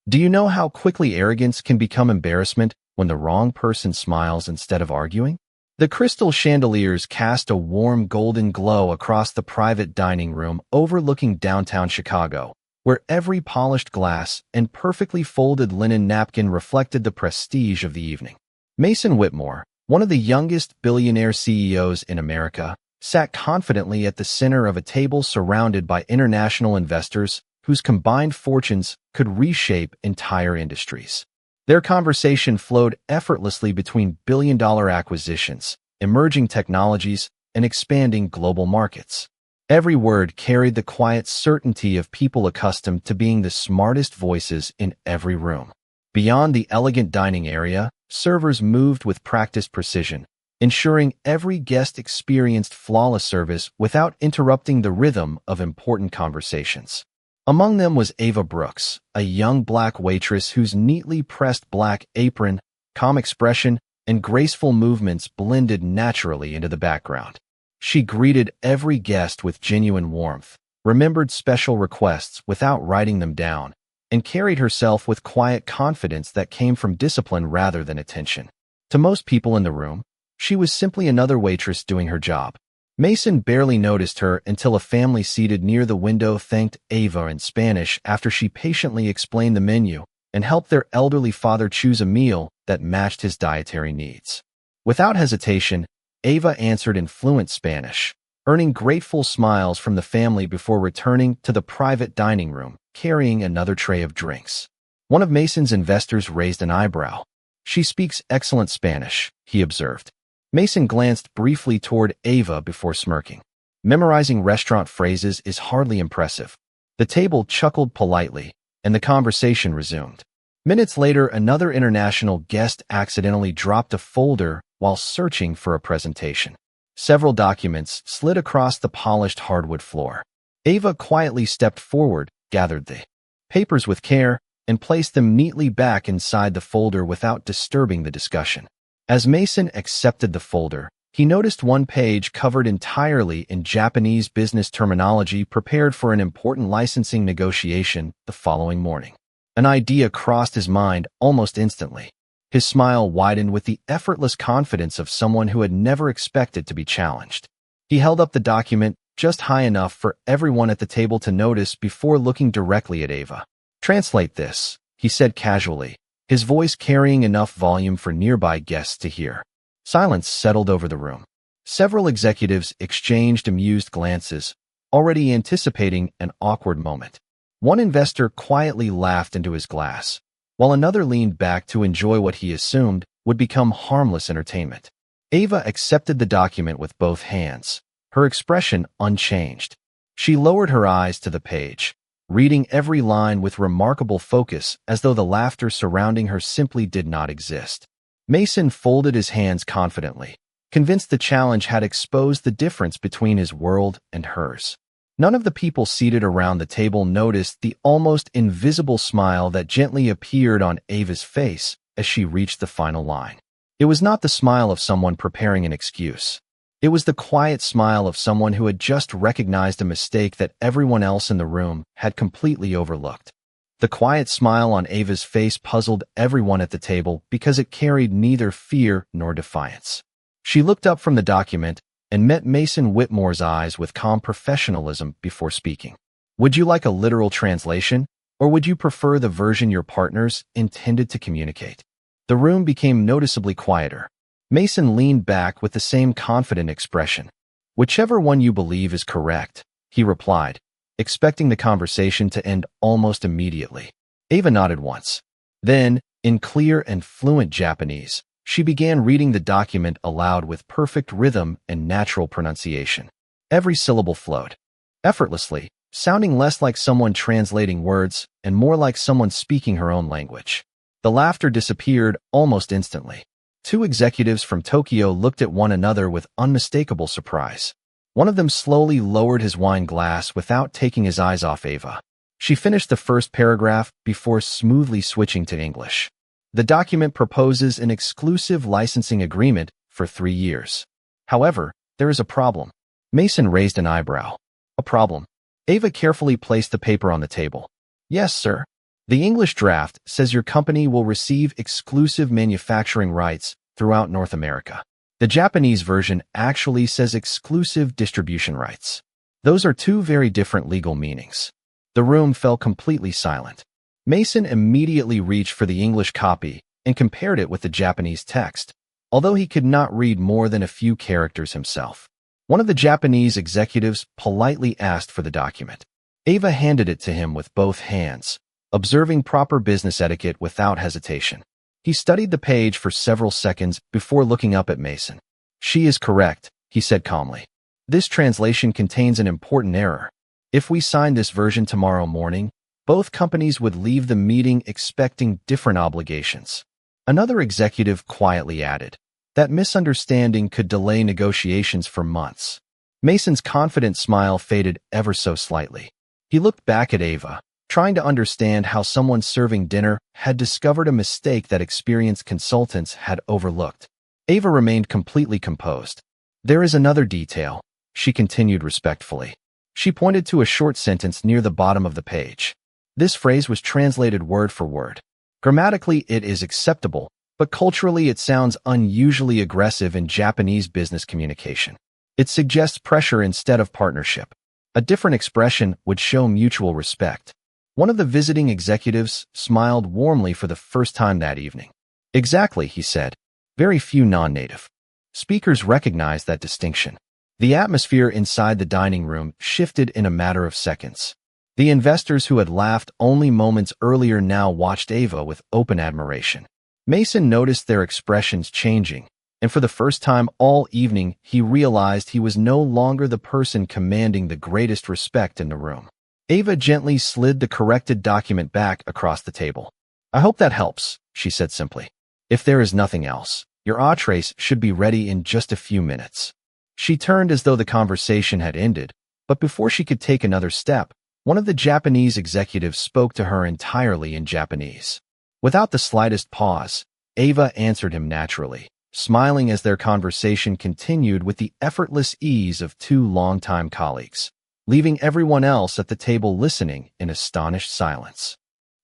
Do you know how quickly arrogance can become embarrassment when the wrong person smiles instead of arguing? The crystal chandeliers cast a warm golden glow across the private dining room overlooking downtown Chicago, where every polished glass and perfectly folded linen napkin reflected the prestige of the evening. Mason Whitmore, one of the youngest billionaire CEOs in America, sat confidently at the center of a table surrounded by international investors whose combined fortunes could reshape entire industries. Their conversation flowed effortlessly between billion-dollar acquisitions, emerging technologies, and expanding global markets. Every word carried the quiet certainty of people accustomed to being the smartest voices in every room. Beyond the elegant dining area, servers moved with practiced precision, ensuring every guest experienced flawless service without interrupting the rhythm of important conversations. Among them was Ava Brooks, a young black waitress whose neatly pressed black apron, calm expression, and graceful movements blended naturally into the background. She greeted every guest with genuine warmth, remembered special requests without writing them down, and carried herself with quiet confidence that came from discipline rather than attention. To most people in the room, she was simply another waitress doing her job. Mason barely noticed her until a family seated near the window thanked Ava in Spanish after she patiently explained the menu and helped their elderly father choose a meal that matched his dietary needs. Without hesitation, Ava answered in fluent Spanish, earning grateful smiles from the family before returning to the private dining room, carrying another tray of drinks. One of Mason's investors raised an eyebrow. "She speaks excellent Spanish," he observed. Mason glanced briefly toward Ava before smirking. Memorizing restaurant phrases is hardly impressive. The table chuckled politely, and the conversation resumed. Minutes later, another international guest accidentally dropped a folder while searching for a presentation. Several documents slid across the polished hardwood floor. Ava quietly stepped forward, gathered the papers with care, and placed them neatly back inside the folder without disturbing the discussion. As Mason accepted the folder, he noticed one page covered entirely in Japanese business terminology prepared for an important licensing negotiation the following morning. An idea crossed his mind almost instantly. His smile widened with the effortless confidence of someone who had never expected to be challenged. He held up the document just high enough for everyone at the table to notice before looking directly at Ava. "Translate this," he said casually, his voice carrying enough volume for nearby guests to hear. Silence settled over the room. Several executives exchanged amused glances, already anticipating an awkward moment. One investor quietly laughed into his glass, while another leaned back to enjoy what he assumed would become harmless entertainment. Ava accepted the document with both hands, her expression unchanged. She lowered her eyes to the page, reading every line with remarkable focus as though the laughter surrounding her simply did not exist. Mason folded his hands confidently, convinced the challenge had exposed the difference between his world and hers. None of the people seated around the table noticed the almost invisible smile that gently appeared on Ava's face as she reached the final line. It was not the smile of someone preparing an excuse. It was the quiet smile of someone who had just recognized a mistake that everyone else in the room had completely overlooked. The quiet smile on Ava's face puzzled everyone at the table because it carried neither fear nor defiance. She looked up from the document and met Mason Whitmore's eyes with calm professionalism before speaking. "Would you like a literal translation, or would you prefer the version your partners intended to communicate?" The room became noticeably quieter. Mason leaned back with the same confident expression. "Whichever one you believe is correct," he replied, expecting the conversation to end almost immediately. Ava nodded once. Then, in clear and fluent Japanese, she began reading the document aloud with perfect rhythm and natural pronunciation. Every syllable flowed effortlessly, sounding less like someone translating words and more like someone speaking her own language. The laughter disappeared almost instantly. Two executives from Tokyo looked at one another with unmistakable surprise. One of them slowly lowered his wine glass without taking his eyes off Ava. She finished the first paragraph before smoothly switching to English. "The document proposes an exclusive licensing agreement for 3 years. However, there is a problem." Mason raised an eyebrow. "A problem?" Ava carefully placed the paper on the table. "Yes, sir. The English draft says your company will receive exclusive manufacturing rights throughout North America. The Japanese version actually says exclusive distribution rights. Those are two very different legal meanings. The room fell completely silent. Mason immediately reached for the English copy and compared it with the Japanese text, although he could not read more than a few characters himself. One of the Japanese executives politely asked for the document. Ava handed it to him with both hands, observing proper business etiquette without hesitation. He studied the page for several seconds before looking up at Mason. "She is correct," he said calmly. "This translation contains an important error. If we signed this version tomorrow morning, both companies would leave the meeting expecting different obligations." Another executive quietly added, "That misunderstanding could delay negotiations for months." Mason's confident smile faded ever so slightly. He looked back at Ava, trying to understand how someone serving dinner had discovered a mistake that experienced consultants had overlooked. Ava remained completely composed. "There is another detail," she continued respectfully. She pointed to a short sentence near the bottom of the page. This phrase was translated word for word. Grammatically, it is acceptable, but culturally it sounds unusually aggressive in Japanese business communication. It suggests pressure instead of partnership. A different expression would show mutual respect. One of the visiting executives smiled warmly for the first time that evening. "Exactly," he said. Very few non-native speakers recognize that distinction. The atmosphere inside the dining room shifted in a matter of seconds. The investors who had laughed only moments earlier now watched Ava with open admiration. Mason noticed their expressions changing, and for the first time all evening he realized he was no longer the person commanding the greatest respect in the room. Ava gently slid the corrected document back across the table. "I hope that helps," she said simply. "If there is nothing else, your entrees should be ready in just a few minutes." She turned as though the conversation had ended, but before she could take another step, one of the Japanese executives spoke to her entirely in Japanese. Without the slightest pause, Ava answered him naturally, smiling as their conversation continued with the effortless ease of two longtime colleagues, leaving everyone else at the table listening in astonished silence.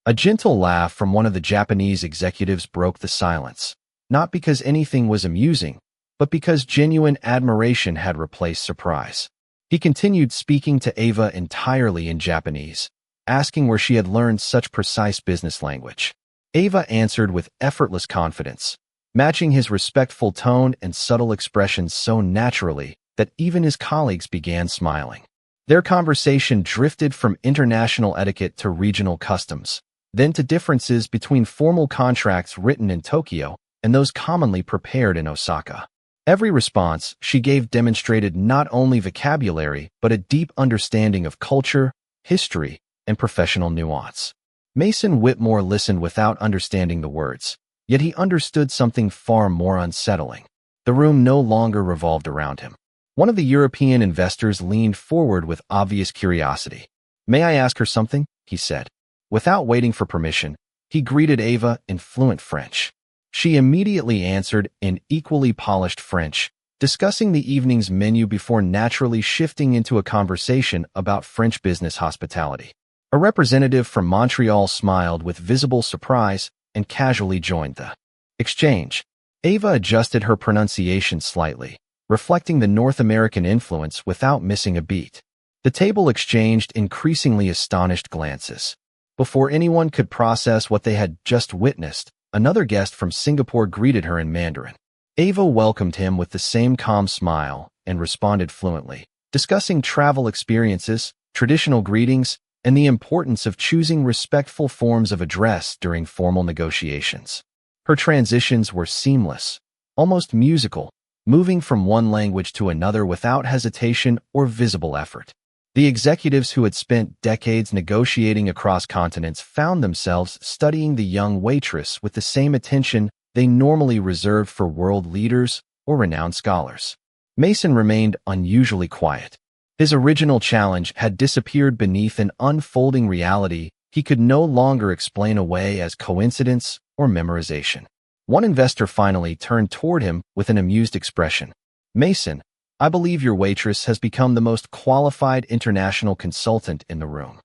A gentle laugh from one of the Japanese executives broke the silence, not because anything was amusing, but because genuine admiration had replaced surprise. He continued speaking to Ava entirely in Japanese, asking where she had learned such precise business language. Ava answered with effortless confidence, matching his respectful tone and subtle expressions so naturally that even his colleagues began smiling. Their conversation drifted from international etiquette to regional customs, then to differences between formal contracts written in Tokyo and those commonly prepared in Osaka. Every response she gave demonstrated not only vocabulary but a deep understanding of culture, history, and professional nuance. Mason Whitmore listened without understanding the words, yet he understood something far more unsettling. The room no longer revolved around him. One of the European investors leaned forward with obvious curiosity. "May I ask her something?" he said. Without waiting for permission, he greeted Ava in fluent French. She immediately answered in equally polished French, discussing the evening's menu before naturally shifting into a conversation about French business hospitality. A representative from Montreal smiled with visible surprise and casually joined the exchange. Ava adjusted her pronunciation slightly, reflecting the North American influence without missing a beat. The table exchanged increasingly astonished glances. Before anyone could process what they had just witnessed, another guest from Singapore greeted her in Mandarin. Ava welcomed him with the same calm smile and responded fluently, discussing travel experiences, traditional greetings, and the importance of choosing respectful forms of address during formal negotiations. Her transitions were seamless, almost musical, moving from one language to another without hesitation or visible effort. The executives who had spent decades negotiating across continents found themselves studying the young waitress with the same attention they normally reserved for world leaders or renowned scholars. Mason remained unusually quiet. His original challenge had disappeared beneath an unfolding reality he could no longer explain away as coincidence or memorization. One investor finally turned toward him with an amused expression. "Mason, I believe your waitress has become the most qualified international consultant in the room."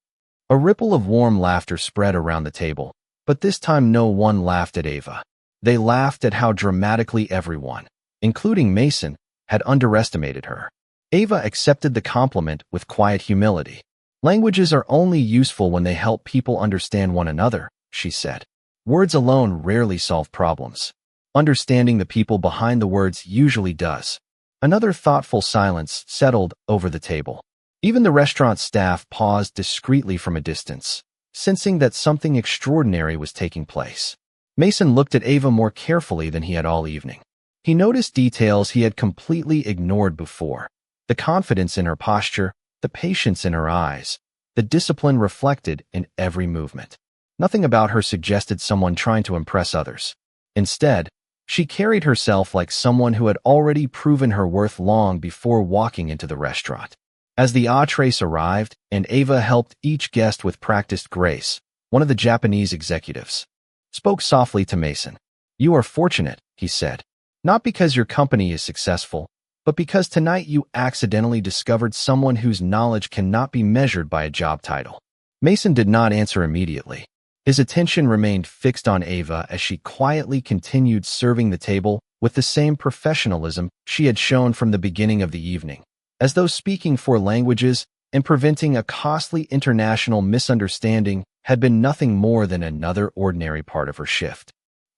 A ripple of warm laughter spread around the table, but this time no one laughed at Ava. They laughed at how dramatically everyone, including Mason, had underestimated her. Ava accepted the compliment with quiet humility. Languages are only useful when they help people understand one another, she said. Words alone rarely solve problems. Understanding the people behind the words usually does. Another thoughtful silence settled over the table. Even the restaurant staff paused discreetly from a distance, sensing that something extraordinary was taking place. Mason looked at Ava more carefully than he had all evening. He noticed details he had completely ignored before. The confidence in her posture, the patience in her eyes, the discipline reflected in every movement. Nothing about her suggested someone trying to impress others. Instead, she carried herself like someone who had already proven her worth long before walking into the restaurant. As the entrees arrived and Ava helped each guest with practiced grace, one of the Japanese executives spoke softly to Mason. "You are fortunate," he said, "not because your company is successful, but because tonight you accidentally discovered someone whose knowledge cannot be measured by a job title." Mason did not answer immediately. His attention remained fixed on Ava as she quietly continued serving the table with the same professionalism she had shown from the beginning of the evening, as though speaking 4 languages and preventing a costly international misunderstanding had been nothing more than another ordinary part of her shift.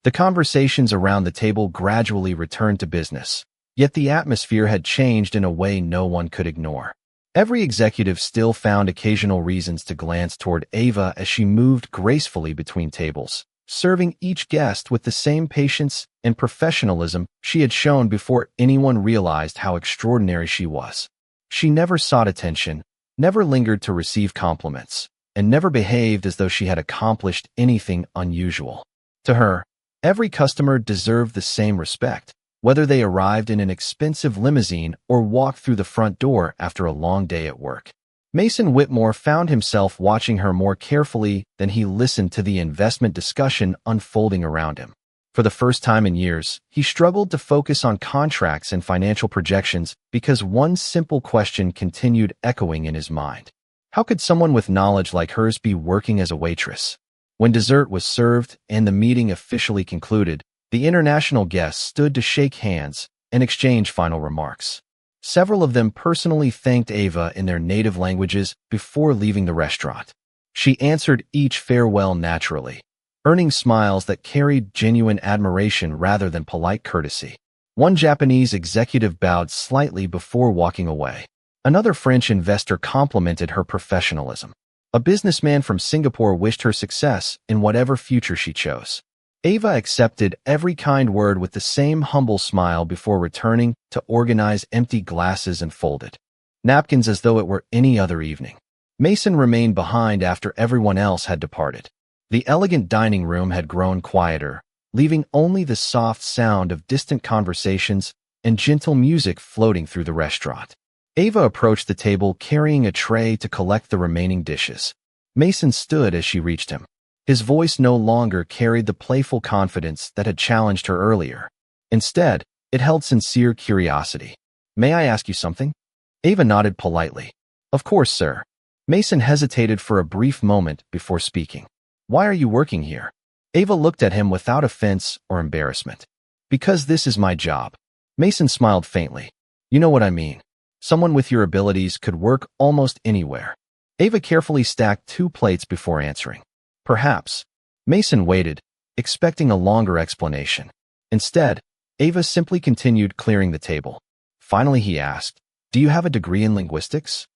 The conversations around the table gradually returned to business, yet the atmosphere had changed in a way no one could ignore. Every executive still found occasional reasons to glance toward Ava as she moved gracefully between tables, serving each guest with the same patience and professionalism she had shown before anyone realized how extraordinary she was. She never sought attention, never lingered to receive compliments, and never behaved as though she had accomplished anything unusual. To her, every customer deserved the same respect, whether they arrived in an expensive limousine or walked through the front door after a long day at work. Mason Whitmore found himself watching her more carefully than he listened to the investment discussion unfolding around him. For the first time in years, he struggled to focus on contracts and financial projections because one simple question continued echoing in his mind. How could someone with knowledge like hers be working as a waitress? When dessert was served and the meeting officially concluded, the international guests stood to shake hands and exchange final remarks. Several of them personally thanked Ava in their native languages before leaving the restaurant. She answered each farewell naturally, earning smiles that carried genuine admiration rather than polite courtesy. One Japanese executive bowed slightly before walking away. Another French investor complimented her professionalism. A businessman from Singapore wished her success in whatever future she chose. Ava accepted every kind word with the same humble smile before returning to organize empty glasses and folded napkins as though it were any other evening. Mason remained behind after everyone else had departed. The elegant dining room had grown quieter, leaving only the soft sound of distant conversations and gentle music floating through the restaurant. Ava approached the table carrying a tray to collect the remaining dishes. Mason stood as she reached him. His voice no longer carried the playful confidence that had challenged her earlier. Instead, it held sincere curiosity. "May I ask you something?" Ava nodded politely. "Of course, sir." Mason hesitated for a brief moment before speaking. "Why are you working here?" Ava looked at him without offense or embarrassment. "Because this is my job." Mason smiled faintly. "You know what I mean. Someone with your abilities could work almost anywhere." Ava carefully stacked 2 plates before answering. "Perhaps." Mason waited, expecting a longer explanation. Instead, Ava simply continued clearing the table. Finally, he asked, "Do you have a degree in linguistics?"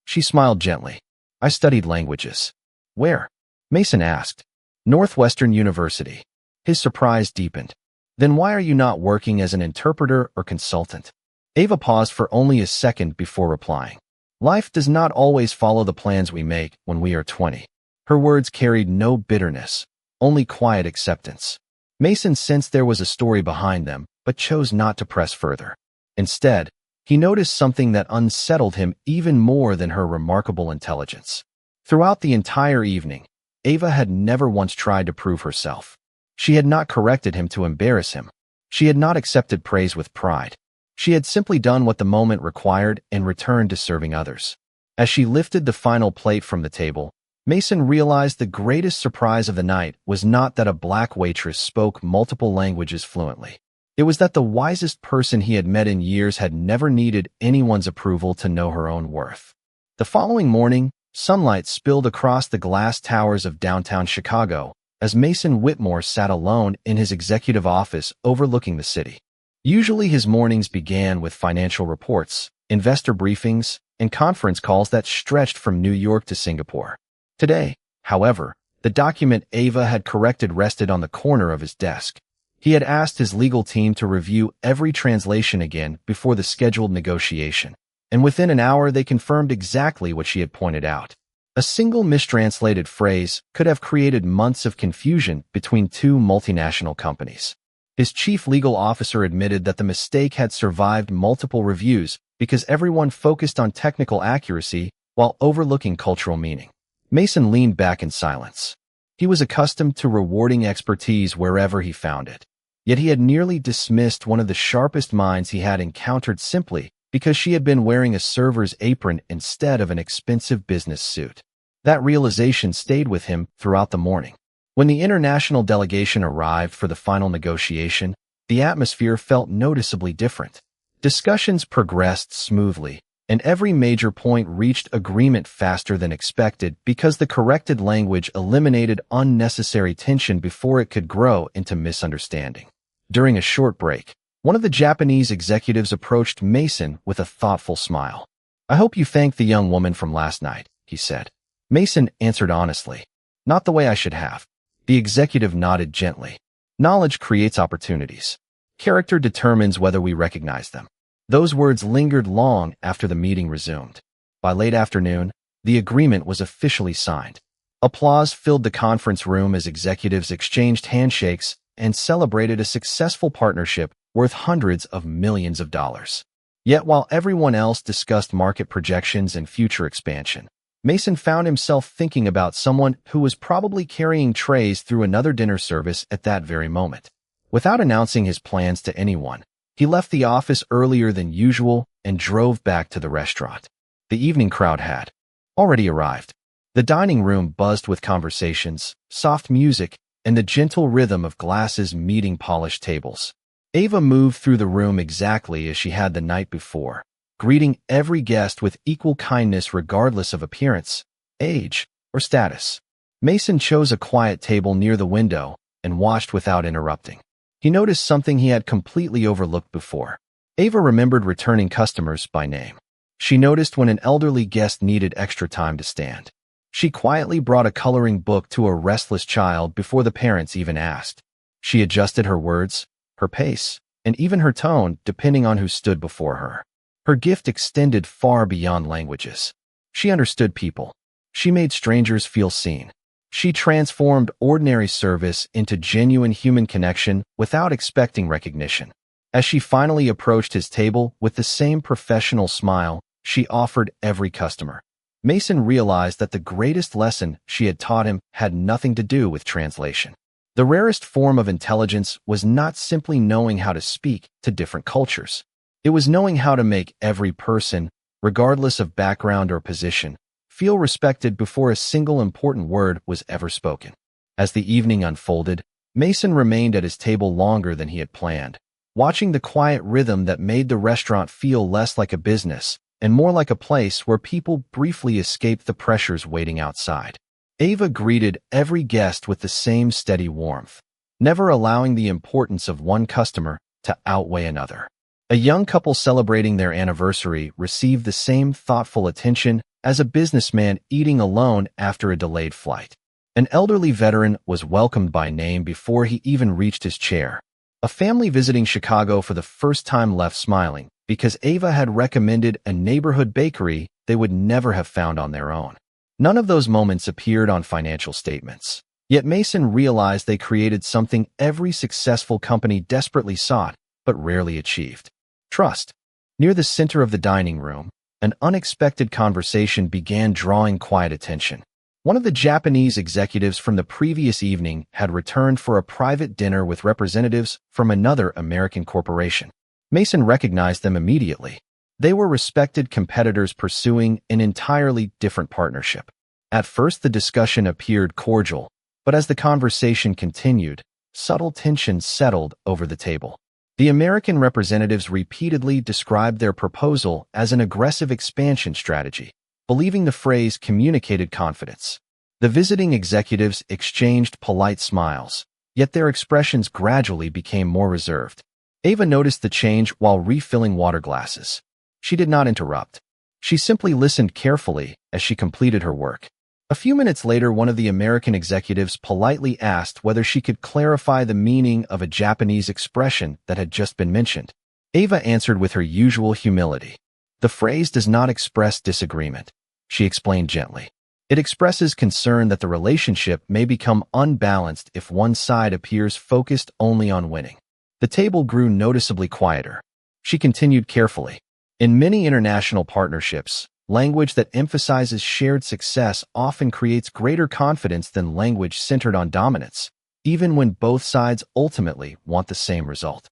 She smiled gently. "I studied languages." "Where?" Mason asked. "Northwestern University." His surprise deepened. "Then why are you not working as an interpreter or consultant?" Ava paused for only a second before replying. "Life does not always follow the plans we make when we are 20. Her words carried no bitterness, only quiet acceptance. Mason sensed there was a story behind them, but chose not to press further. Instead, he noticed something that unsettled him even more than her remarkable intelligence. Throughout the entire evening, Ava had never once tried to prove herself. She had not corrected him to embarrass him. She had not accepted praise with pride. She had simply done what the moment required and returned to serving others. As she lifted the final plate from the table, Mason realized the greatest surprise of the night was not that a black waitress spoke multiple languages fluently. It was that the wisest person he had met in years had never needed anyone's approval to know her own worth. The following morning, sunlight spilled across the glass towers of downtown Chicago as Mason Whitmore sat alone in his executive office overlooking the city. Usually his mornings began with financial reports, investor briefings, and conference calls that stretched from New York to Singapore. Today, however, the document Ava had corrected rested on the corner of his desk. He had asked his legal team to review every translation again before the scheduled negotiation, and within an hour they confirmed exactly what she had pointed out. A single mistranslated phrase could have created months of confusion between two multinational companies. His chief legal officer admitted that the mistake had survived multiple reviews because everyone focused on technical accuracy while overlooking cultural meaning. Mason leaned back in silence. He was accustomed to rewarding expertise wherever he found it. Yet he had nearly dismissed one of the sharpest minds he had encountered simply because she had been wearing a server's apron instead of an expensive business suit. That realization stayed with him throughout the morning. When the international delegation arrived for the final negotiation, the atmosphere felt noticeably different. Discussions progressed smoothly, and every major point reached agreement faster than expected because the corrected language eliminated unnecessary tension before it could grow into misunderstanding. During a short break, one of the Japanese executives approached Mason with a thoughtful smile. "I hope you thanked the young woman from last night," he said. Mason answered honestly, "Not the way I should have." The executive nodded gently. "Knowledge creates opportunities. Character determines whether we recognize them." Those words lingered long after the meeting resumed. By late afternoon, the agreement was officially signed. Applause filled the conference room as executives exchanged handshakes and celebrated a successful partnership worth hundreds of millions of dollars. Yet while everyone else discussed market projections and future expansion, Mason found himself thinking about someone who was probably carrying trays through another dinner service at that very moment. Without announcing his plans to anyone, he left the office earlier than usual and drove back to the restaurant. The evening crowd had already arrived. The dining room buzzed with conversations, soft music, and the gentle rhythm of glasses meeting polished tables. Ava moved through the room exactly as she had the night before, greeting every guest with equal kindness regardless of appearance, age, or status. Mason chose a quiet table near the window and watched without interrupting. He noticed something he had completely overlooked before. Ava remembered returning customers by name. She noticed when an elderly guest needed extra time to stand. She quietly brought a coloring book to a restless child before the parents even asked. She adjusted her words, her pace, and even her tone depending on who stood before her. Her gift extended far beyond languages. She understood people. She made strangers feel seen. She transformed ordinary service into genuine human connection without expecting recognition. As she finally approached his table with the same professional smile she offered every customer, Mason realized that the greatest lesson she had taught him had nothing to do with translation. The rarest form of intelligence was not simply knowing how to speak to different cultures. It was knowing how to make every person, regardless of background or position, feel respected before a single important word was ever spoken. As the evening unfolded, Mason remained at his table longer than he had planned, watching the quiet rhythm that made the restaurant feel less like a business and more like a place where people briefly escaped the pressures waiting outside. Ava greeted every guest with the same steady warmth, never allowing the importance of one customer to outweigh another. A young couple celebrating their anniversary received the same thoughtful attention as a businessman eating alone after a delayed flight. An elderly veteran was welcomed by name before he even reached his chair. A family visiting Chicago for the first time left smiling because Ava had recommended a neighborhood bakery they would never have found on their own. None of those moments appeared on financial statements. Yet Mason realized they created something every successful company desperately sought but rarely achieved: trust. Near the center of the dining room, an unexpected conversation began drawing quiet attention. One of the Japanese executives from the previous evening had returned for a private dinner with representatives from another American corporation. Mason recognized them immediately. They were respected competitors pursuing an entirely different partnership. At first, the discussion appeared cordial, but as the conversation continued, subtle tension settled over the table. The American representatives repeatedly described their proposal as an aggressive expansion strategy, believing the phrase communicated confidence. The visiting executives exchanged polite smiles, yet their expressions gradually became more reserved. Ava noticed the change while refilling water glasses. She did not interrupt. She simply listened carefully as she completed her work. A few minutes later, one of the American executives politely asked whether she could clarify the meaning of a Japanese expression that had just been mentioned. Ava answered with her usual humility. "The phrase does not express disagreement," she explained gently. "It expresses concern that the relationship may become unbalanced if one side appears focused only on winning." The table grew noticeably quieter. She continued carefully. "In many international partnerships, language that emphasizes shared success often creates greater confidence than language centered on dominance, even when both sides ultimately want the same result."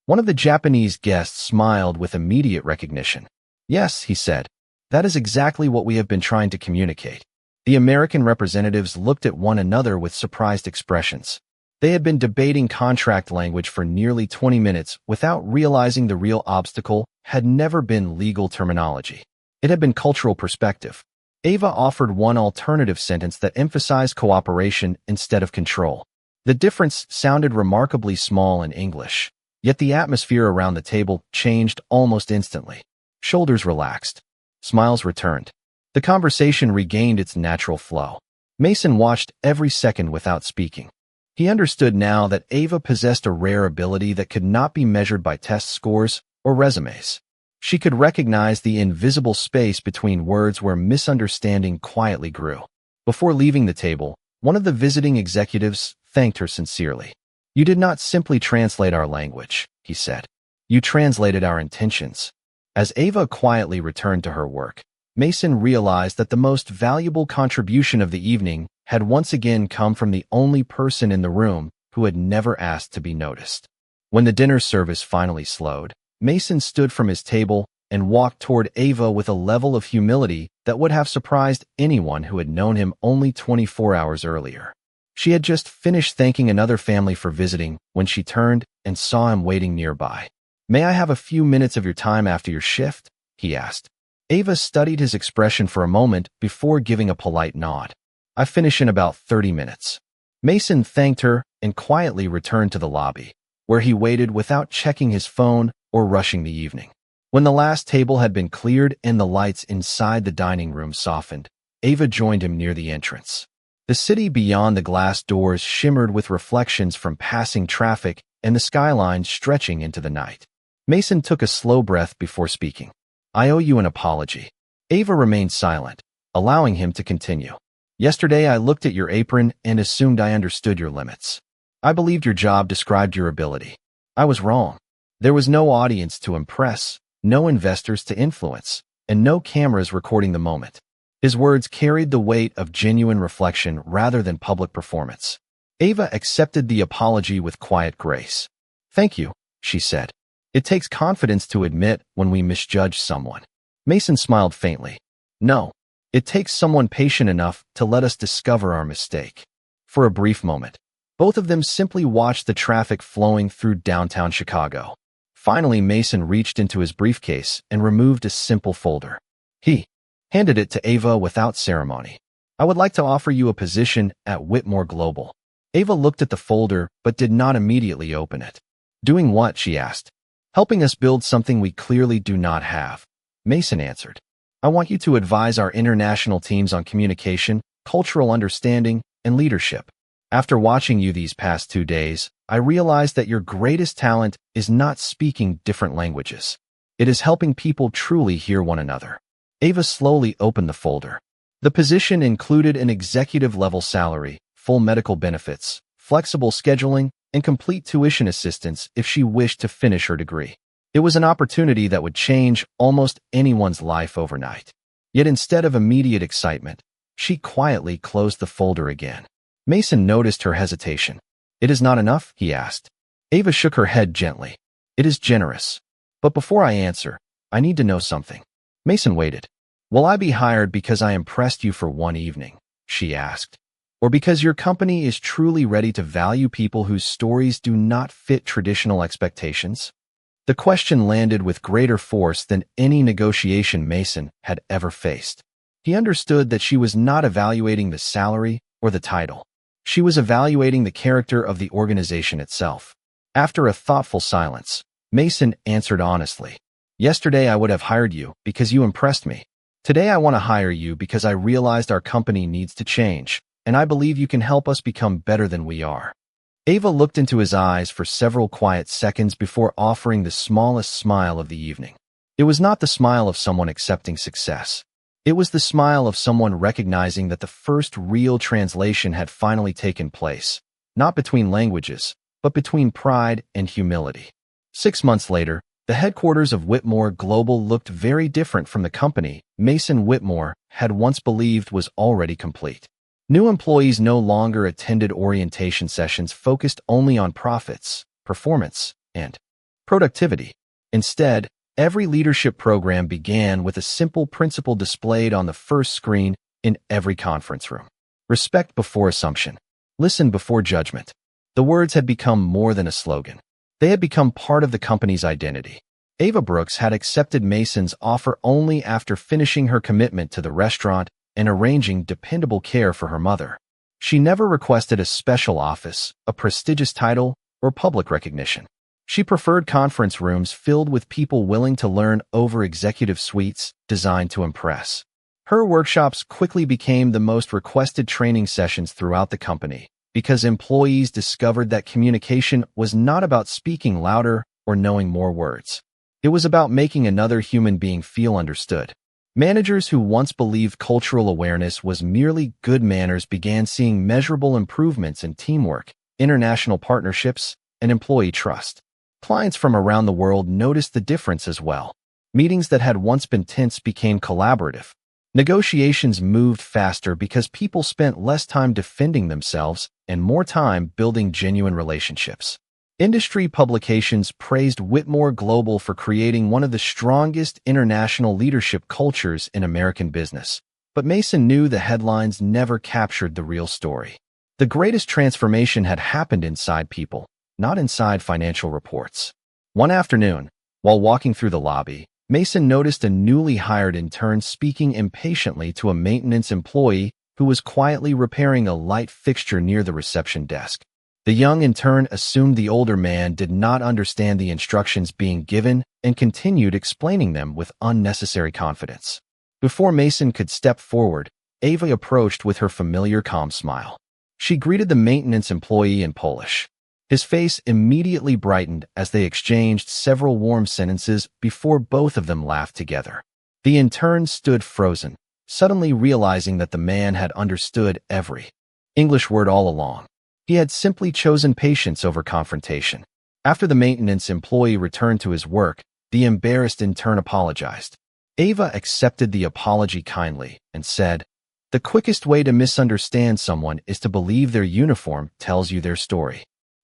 One of the Japanese guests smiled with immediate recognition. "Yes," he said, "that is exactly what we have been trying to communicate." The American representatives looked at one another with surprised expressions. They had been debating contract language for nearly 20 minutes without realizing the real obstacle had never been legal terminology. It had been cultural perspective. Ava offered one alternative sentence that emphasized cooperation instead of control. The difference sounded remarkably small in English, yet the atmosphere around the table changed almost instantly. Shoulders relaxed. Smiles returned. The conversation regained its natural flow. Mason watched every second without speaking. He understood now that Ava possessed a rare ability that could not be measured by test scores or resumes. She could recognize the invisible space between words where misunderstanding quietly grew. Before leaving the table, one of the visiting executives thanked her sincerely. "You did not simply translate our language," he said. "You translated our intentions." As Ava quietly returned to her work, Mason realized that the most valuable contribution of the evening had once again come from the only person in the room who had never asked to be noticed. When the dinner service finally slowed, Mason stood from his table and walked toward Ava with a level of humility that would have surprised anyone who had known him only 24 hours earlier. She had just finished thanking another family for visiting when she turned and saw him waiting nearby. "May I have a few minutes of your time after your shift?" he asked. Ava studied his expression for a moment before giving a polite nod. "I finish in about 30 minutes. Mason thanked her and quietly returned to the lobby, where he waited without checking his phone or rushing the evening. When the last table had been cleared and the lights inside the dining room softened, Ava joined him near the entrance. The city beyond the glass doors shimmered with reflections from passing traffic and the skyline stretching into the night. Mason took a slow breath before speaking. "I owe you an apology." Ava remained silent, allowing him to continue. "Yesterday I looked at your apron and assumed I understood your limits. I believed your job described your ability. I was wrong. There was no audience to impress, no investors to influence, and no cameras recording the moment." His words carried the weight of genuine reflection rather than public performance. Ava accepted the apology with quiet grace. "Thank you," she said. "It takes confidence to admit when we misjudge someone." Mason smiled faintly. "No, it takes someone patient enough to let us discover our mistake." For a brief moment, both of them simply watched the traffic flowing through downtown Chicago. Finally, Mason reached into his briefcase and removed a simple folder. He handed it to Ava without ceremony. "I would like to offer you a position at Whitmore Global." Ava looked at the folder but did not immediately open it. "Doing what?" she asked. "Helping us build something we clearly do not have," Mason answered. "I want you to advise our international teams on communication, cultural understanding, and leadership. After watching you these past 2 days, I realized that your greatest talent is not speaking different languages. It is helping people truly hear one another." Ava slowly opened the folder. The position included an executive-level salary, full medical benefits, flexible scheduling, and complete tuition assistance if she wished to finish her degree. It was an opportunity that would change almost anyone's life overnight. Yet instead of immediate excitement, she quietly closed the folder again. Mason noticed her hesitation. "It is not enough?" he asked. Ava shook her head gently. "It is generous. But before I answer, I need to know something." Mason waited. "Will I be hired because I impressed you for one evening?" she asked. Or because your company is truly ready to value people whose stories do not fit traditional expectations? The question landed with greater force than any negotiation Mason had ever faced. He understood that she was not evaluating the salary or the title. She was evaluating the character of the organization itself. After a thoughtful silence, Mason answered honestly. Yesterday I would have hired you because you impressed me. Today I want to hire you because I realized our company needs to change, and I believe you can help us become better than we are. Ava looked into his eyes for several quiet seconds before offering the smallest smile of the evening. It was not the smile of someone accepting success. It was the smile of someone recognizing that the first real translation had finally taken place, not between languages, but between pride and humility. 6 months later, the headquarters of Whitmore Global looked very different from the company Mason Whitmore had once believed was already complete. New employees no longer attended orientation sessions focused only on profits, performance, and productivity. Instead, every leadership program began with a simple principle displayed on the first screen in every conference room. Respect before assumption. Listen before judgment. The words had become more than a slogan. They had become part of the company's identity. Ava Brooks had accepted Mason's offer only after finishing her commitment to the restaurant and arranging dependable care for her mother. She never requested a special office, a prestigious title, or public recognition. She preferred conference rooms filled with people willing to learn over executive suites designed to impress. Her workshops quickly became the most requested training sessions throughout the company because employees discovered that communication was not about speaking louder or knowing more words. It was about making another human being feel understood. Managers who once believed cultural awareness was merely good manners began seeing measurable improvements in teamwork, international partnerships, and employee trust. Clients from around the world noticed the difference as well. Meetings that had once been tense became collaborative. Negotiations moved faster because people spent less time defending themselves and more time building genuine relationships. Industry publications praised Whitmore Global for creating one of the strongest international leadership cultures in American business. But Mason knew the headlines never captured the real story. The greatest transformation had happened inside people, not inside financial reports. One afternoon, while walking through the lobby, Mason noticed a newly hired intern speaking impatiently to a maintenance employee who was quietly repairing a light fixture near the reception desk. The young intern assumed the older man did not understand the instructions being given and continued explaining them with unnecessary confidence. Before Mason could step forward, Ava approached with her familiar calm smile. She greeted the maintenance employee in Polish. His face immediately brightened as they exchanged several warm sentences before both of them laughed together. The intern stood frozen, suddenly realizing that the man had understood every English word all along. He had simply chosen patience over confrontation. After the maintenance employee returned to his work, the embarrassed intern apologized. Ava accepted the apology kindly and said, "The quickest way to misunderstand someone is to believe their uniform tells you their story."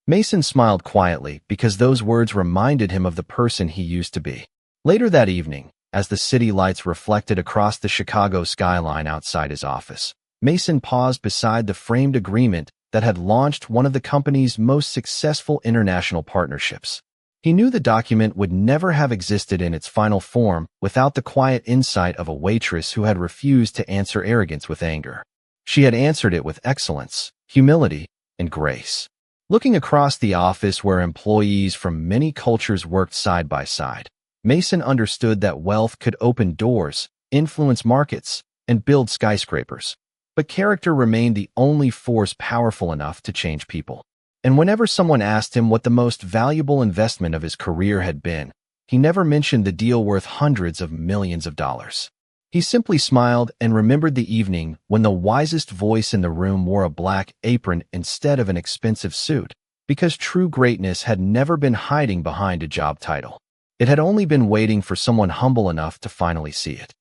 Mason smiled quietly because those words reminded him of the person he used to be. Later that evening, as the city lights reflected across the Chicago skyline outside his office, Mason paused beside the framed agreement that had launched one of the company's most successful international partnerships. He knew the document would never have existed in its final form without the quiet insight of a waitress who had refused to answer arrogance with anger. She had answered it with excellence, humility, and grace. Looking across the office where employees from many cultures worked side by side, Mason understood that wealth could open doors, influence markets, and build skyscrapers. But character remained the only force powerful enough to change people. And whenever someone asked him what the most valuable investment of his career had been, he never mentioned the deal worth hundreds of millions of dollars. He simply smiled and remembered the evening when the wisest voice in the room wore a black apron instead of an expensive suit, because true greatness had never been hiding behind a job title. It had only been waiting for someone humble enough to finally see it.